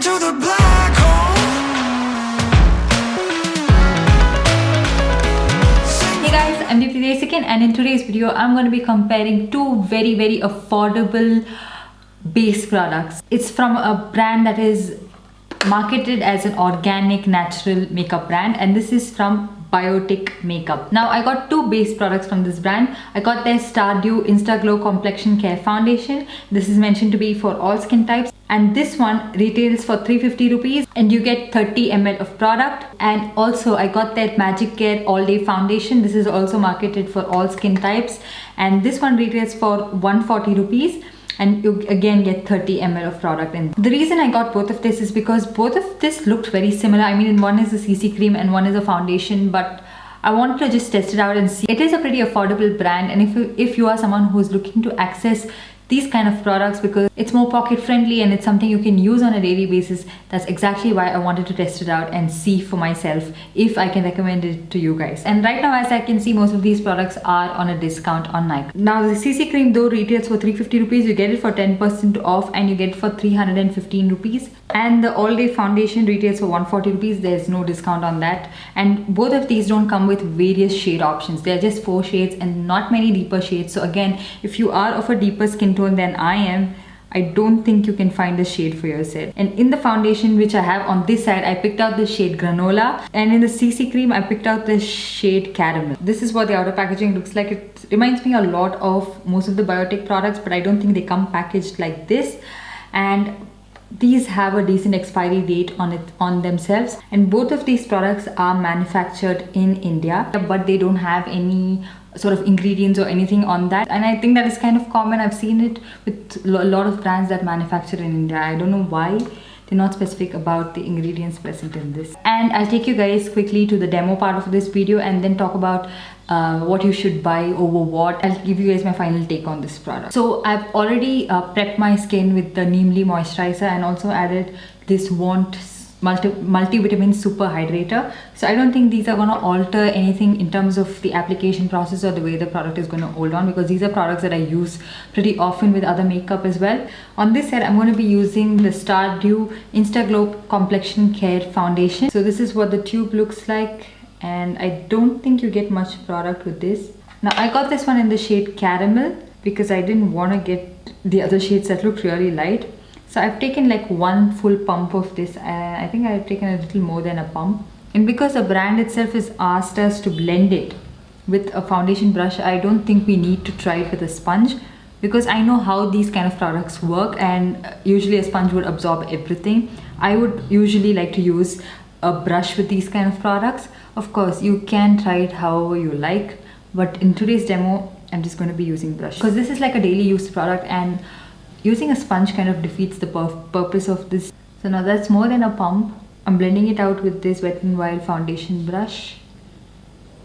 to the black hole. Hey guys, I'm Deepthi Desikan, and in today's video I'm going to be comparing two very affordable base products. It's from a brand that is marketed as an organic natural makeup brand, and this is from Biotique Makeup. Now I got two base products from this brand. I got their Standew Insta Glow Complexion Care Foundation. This is mentioned to be for all skin types, and this one retails for 350 rupees and you get 30 ml of product. And also I got their Magicare All Day Foundation. This is also marketed for all skin types, and this one retails for 140 rupees and you again get 30 ml of product in. The reason I got both of this is because both of this looked very similar. I mean, one is a CC cream and one is a foundation, but I wanted to just test it out and see. It is a pretty affordable brand, and if you are someone who's looking to access these kind of products because it's more pocket friendly and it's something you can use on a daily basis, that's exactly why I wanted to test it out and see for myself if I can recommend it to you guys. And right now, as I can see, most of these products are on a discount on Nike. Now the CC cream though retails for 350 rupees, you get it for 10% off and you get it for 315 rupees. And the All Day Foundation retails for 140 rupees, there's no discount on that. And both of these don't come with various shade options. They're just 4 shades and not many deeper shades. So again, if you are of a deeper skin tone than I am, I don't think you can find a shade for yourself. And in the foundation which I have on this side, I picked out the shade Granola, and in the CC cream I picked out the shade Caramel. This is what the outer packaging looks like. It reminds me a lot of most of the Biotique products, but I don't think they come packaged like this. And these have a decent expiry date on themselves, and both of these products are manufactured in India, but they don't have any sort of ingredients or anything on that. And I think that is kind of common. I've seen it with a lot of brands that manufacture in India. I don't know why they're not specific about the ingredients present in this. And I'll take you guys quickly to the demo part of this video and then talk about what you should buy over what. I'll give you guys my final take on this product. So I've already prepped my skin with the Neemly moisturizer and also added this Want multivitamin super hydrator. So I don't think these are going to alter anything in terms of the application process or the way the product is going to hold on, because these are products that I use pretty often with other makeup as well. On this side, I'm going to be using the Standew Insta Glow Complexion Care Foundation. So this is what the tube looks like, and I don't think you get much product with this. Now I got this one in the shade Caramel because I didn't want to get the other shades that look really light. So I've taken like one full pump of this. I think I've taken a little more than a pump. And because the brand itself has asked us to blend it with a foundation brush, I don't think we need to try it with a sponge, because I know how these kind of products work, and usually a sponge would absorb everything. I would usually like to use a brush with these kind of products. Of course, you can try it however you like, but in today's demo, I'm just going to be using brush because this is like a daily use product, and using a sponge kind of defeats the purpose of this. So now that's more than a pump. I'm blending it out with this Wet n Wild foundation brush.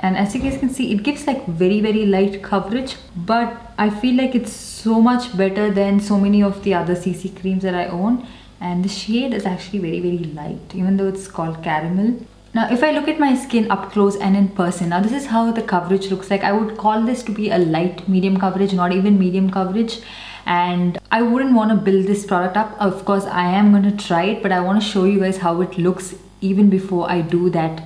And as you guys can see, it gives like very light coverage, but I feel like it's so much better than so many of the other CC creams that I own. And the shade is actually very light, even though it's called Caramel. Now if I look at my skin up close and in person, now this is how the coverage looks like. I would call this to be a light medium coverage, not even medium coverage. And I wouldn't want to build this product up. Of course, I am going to try it, but I want to show you guys how it looks even before I do that.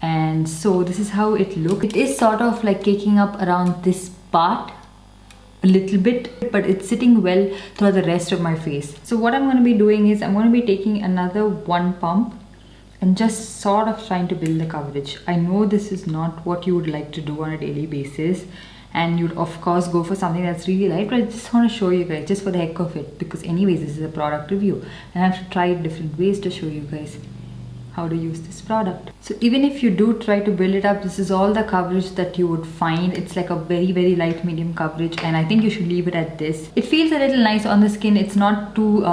And so this is how it looks. It is sort of like caking up around this part a little bit, but it's sitting well throughout the rest of my face. So what I'm going to be doing is I'm going to be taking another one pump and just sort of trying to build the coverage. I know this is not what you would like to do on a daily basis, and you'd of course go for something that's really light, but I just want to show you guys just for the heck of it, because anyways this is a product review and I have to try it different ways to show you guys how to use this product. So even if you do try to build it up, this is all the coverage that you would find. It's like a very light medium coverage, and I think you should leave it at this. It feels a little nice on the skin. It's not too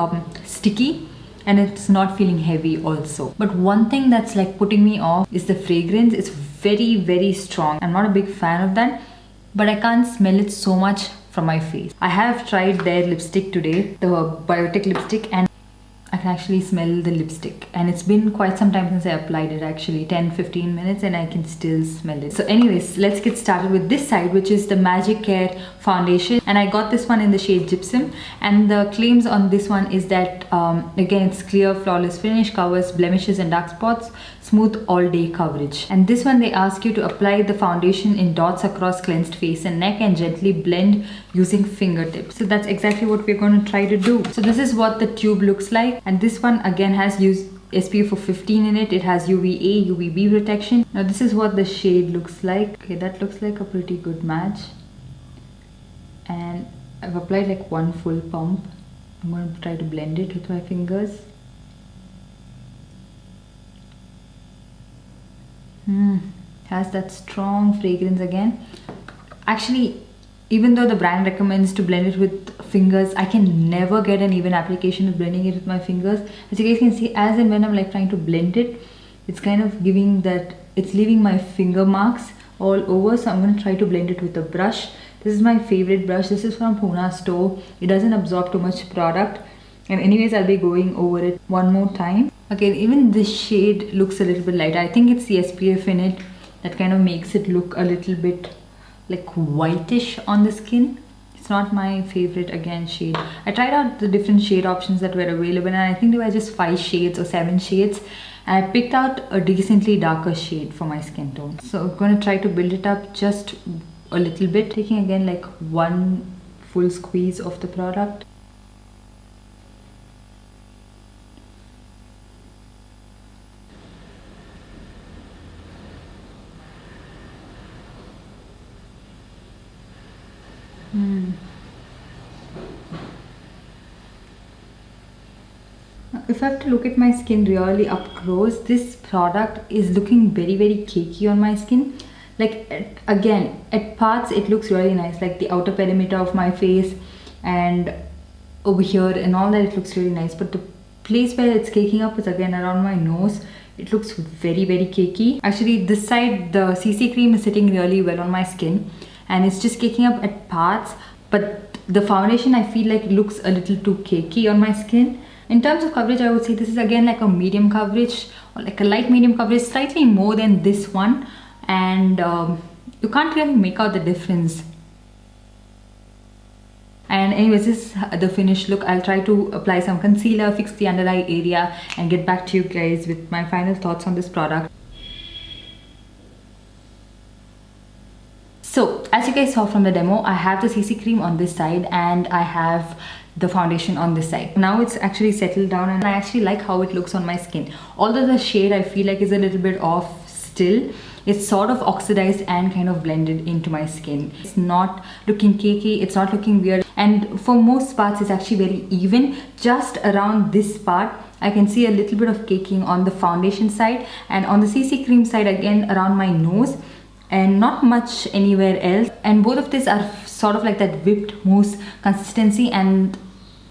sticky, and it's not feeling heavy also. But one thing that's like putting me off is the fragrance. It's very strong. I'm not a big fan of that, but I can't smell it so much from my face. I have tried their lipstick today, the Biotique lipstick, and I can actually smell the lipstick, and it's been quite some time since I applied it, actually 10-15 minutes, and I can still smell it. So anyways, let's get started with this side, which is the Magicare foundation, and I got this one in the shade Gypsum, and the claims on this one is that again, it's clear flawless finish, covers blemishes and dark spots, smooth all day coverage. And this one, they ask you to apply the foundation in dots across cleansed face and neck and gently blend using fingertips. So that's exactly what we're going to try to do. So this is what the tube looks like, and this one again has used SPF of 15 in it. It has UVA, UVB protection. Now this is what the shade looks like. Okay, that looks like a pretty good match, and I've applied like one full pump. I'm going to try to blend it with my fingers. Has that strong fragrance again. Actually, even though the brand recommends to blend it with fingers, I can never get an even application of blending it with my fingers. As you guys can see, as and when I'm like trying to blend it, it's kind of giving that, it's leaving my finger marks all over. So I'm going to try to blend it with a brush. This is my favorite brush. This is from Pune store. It doesn't absorb too much product. And anyways, I'll be going over it one more time. Okay, even this shade looks a little bit lighter. I think it's the SPF in it that kind of makes it look a little bit like whitish on the skin. It's not my favorite again shade. I tried out the different shade options that were available, and I think there were just 5 shades or 7 shades. And I picked out a decently darker shade for my skin tone. So I'm going to try to build it up just a little bit, taking again like one full squeeze of the product. If I have to look at my skin really up close, this product is looking very cakey on my skin. Like again, at parts it looks really nice, like the outer perimeter of my face and over here and all that, it looks really nice. But the place where it's caking up is again around my nose. It looks very cakey. Actually, this side, the CC cream is sitting really well on my skin, and it's just caking up at parts. But the foundation, I feel like it looks a little too cakey on my skin. In terms of coverage, I would say this is again like a medium coverage, or like a light medium coverage, slightly more than this one, and you can't really make out the difference. And anyways, this is the finished look. I'll try to apply some concealer, fix the under eye area, and get back to you guys with my final thoughts on this product. So as you guys saw from the demo, I have the CC cream on this side and I have the foundation on this side. Now it's actually settled down, and I actually like how it looks on my skin. Although the shade I feel like is a little bit off still, it's sort of oxidized and kind of blended into my skin. It's not looking cakey, it's not looking weird, and for most parts it's actually very even. Just around this part I can see a little bit of caking on the foundation side, and on the CC cream side again around my nose, and not much anywhere else. And both of these are sort of like that whipped mousse consistency, and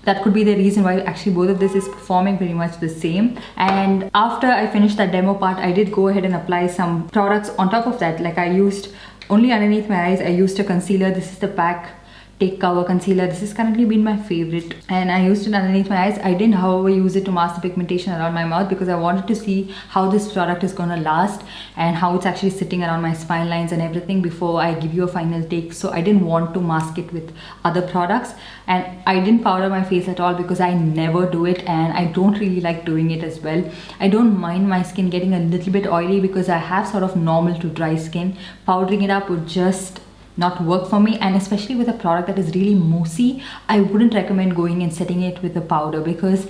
that could be the reason why actually both of this is performing pretty much the same. And after I finished that demo part, I did go ahead and apply some products on top of that. Like I used only underneath my eyes, I used a concealer. This is the PAC Take Cover concealer. This has currently been my favorite, and I used it underneath my eyes. I didn't however use it to mask the pigmentation around my mouth, because I wanted to see how this product is gonna last and how it's actually sitting around my spine lines and everything before I give you a final take. So I didn't want to mask it with other products, and I didn't powder my face at all because I never do it, and I don't really like doing it as well. I don't mind my skin getting a little bit oily because I have sort of normal to dry skin. Powdering it up would just not work for me, and especially with a product that is really moussey, I wouldn't recommend going and setting it with a powder because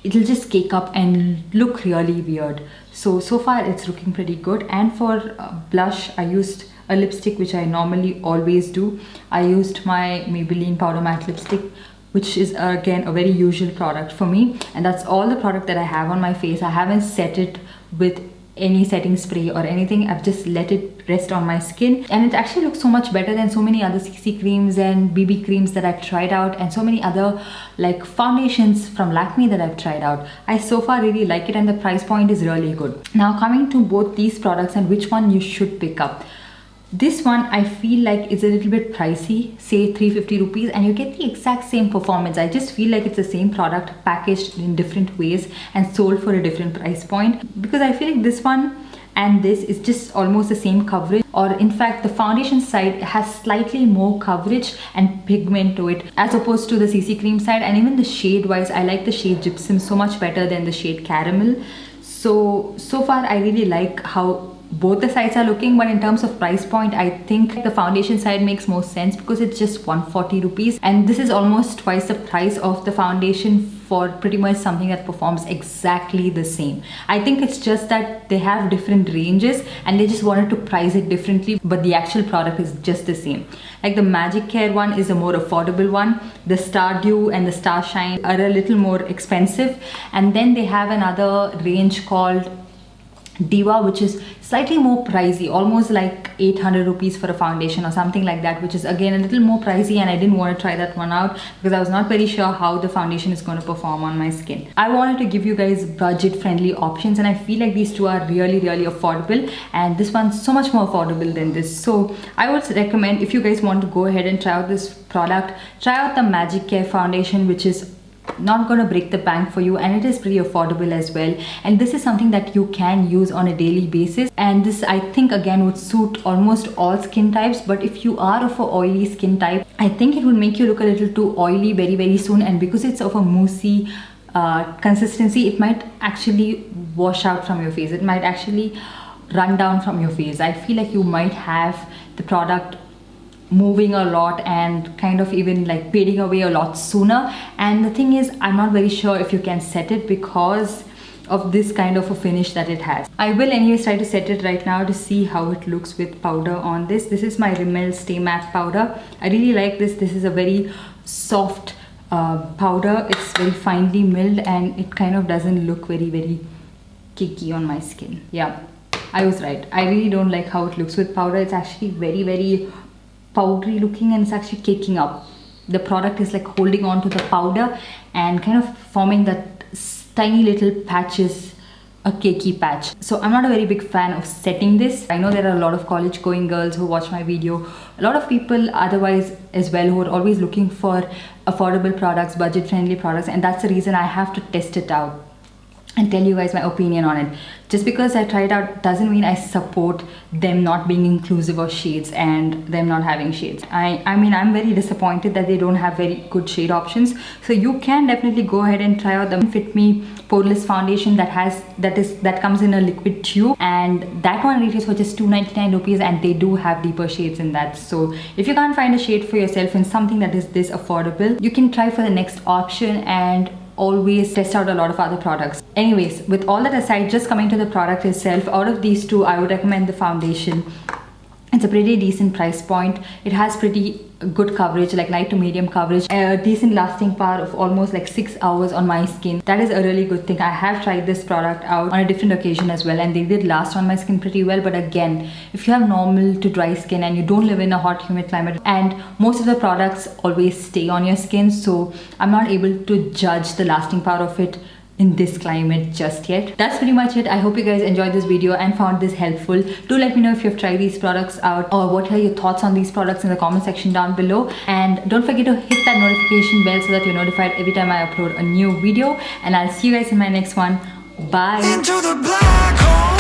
it'll just cake up and look really weird. So far it's looking pretty good. And for blush, I used a lipstick, which I normally always do. I used my Maybelline Powder Matte lipstick, which is again a very usual product for me, and that's all the product that I have on my face. I haven't set it with any setting spray or anything. I've just let it rest on my skin, and it actually looks so much better than so many other CC creams and BB creams that I've tried out, and so many other like foundations from Lakme that I've tried out. I so far really like it, and the price point is really good. Now coming to both these products and which one you should pick up. This one I feel like is a little bit pricey, say 350 rupees, and you get the exact same performance. I just feel like it's the same product packaged in different ways and sold for a different price point, because I feel like this one and this is just almost the same coverage, or in fact the foundation side has slightly more coverage and pigment to it as opposed to the CC cream side. And even the shade wise, I like the shade Gypsum so much better than the shade Caramel. So far I really like how both the sides are looking, but in terms of price point, I think the foundation side makes more sense because it's just 140 rupees, and this is almost twice the price of the foundation for pretty much something that performs exactly the same. I think it's just that they have different ranges and they just wanted to price it differently, but the actual product is just the same. Like the Magicare one is a more affordable one. The Stardew and the Starshine are a little more expensive, and then they have another range called Diva, which is slightly more pricey, almost like 800 rupees for a foundation or something like that, which is again a little more pricey, and I didn't want to try that one out because I was not very sure how the foundation is going to perform on my skin. I wanted to give you guys budget friendly options, and I feel like these two are really affordable, and this one's so much more affordable than this. So I would recommend, if you guys want to go ahead and try out this product, try out the Magicare foundation, which is not gonna break the bank for you, and it is pretty affordable as well. And this is something that you can use on a daily basis, and this I think again would suit almost all skin types. But if you are of a oily skin type, I think it will make you look a little too oily very soon, and because it's of a moussey consistency, it might actually wash out from your face. It might actually run down from your face. I feel like you might have the product moving a lot and kind of even like fading away a lot sooner. And the thing is, I'm not very sure if you can set it because of this kind of a finish that it has. I will anyways try to set it right now to see how it looks with powder on this. This is my Rimmel Stay Matte powder. I really like this. This is a very soft powder. It's very finely milled, and it kind of doesn't look very cakey on my skin. Yeah, I was right. I really don't like how it looks with powder. It's actually very powdery looking, and it's actually caking up. The product is like holding on to the powder and kind of forming that tiny little patches, a cakey patch. So I'm not a very big fan of setting this. I know there are a lot of college going girls who watch my video, a lot of people otherwise as well, who are always looking for affordable products, budget friendly products, and that's the reason I have to test it out and tell you guys my opinion on it. Just because I try it out doesn't mean I support them not being inclusive of shades and them not having shades. I mean, I'm very disappointed that they don't have very good shade options. So you can definitely go ahead and try out the Fit Me poreless foundation that comes in a liquid tube, and that one retails for just 299 rupees, and they do have deeper shades in that. So if you can't find a shade for yourself in something that is this affordable, you can try for the next option and always test out a lot of other products. Anyways, with all that aside, just coming to the product itself, out of these two, I would recommend the foundation. It's a pretty decent price point. It has pretty good coverage, like light to medium coverage, a decent lasting power of almost like 6 hours on my skin. That is a really good thing. I have tried this product out on a different occasion as well, and they did last on my skin pretty well. But again, if you have normal to dry skin and you don't live in a hot humid climate, and most of the products always stay on your skin, so I'm not able to judge the lasting power of it in this climate just yet. That's pretty much it. I hope you guys enjoyed this video and found this helpful. Do let me know if you've tried these products out, or what are your thoughts on these products in the comment section down below. And don't forget to hit that notification bell so that you're notified every time I upload a new video. And I'll see you guys in my next one. Bye. Into the black hole.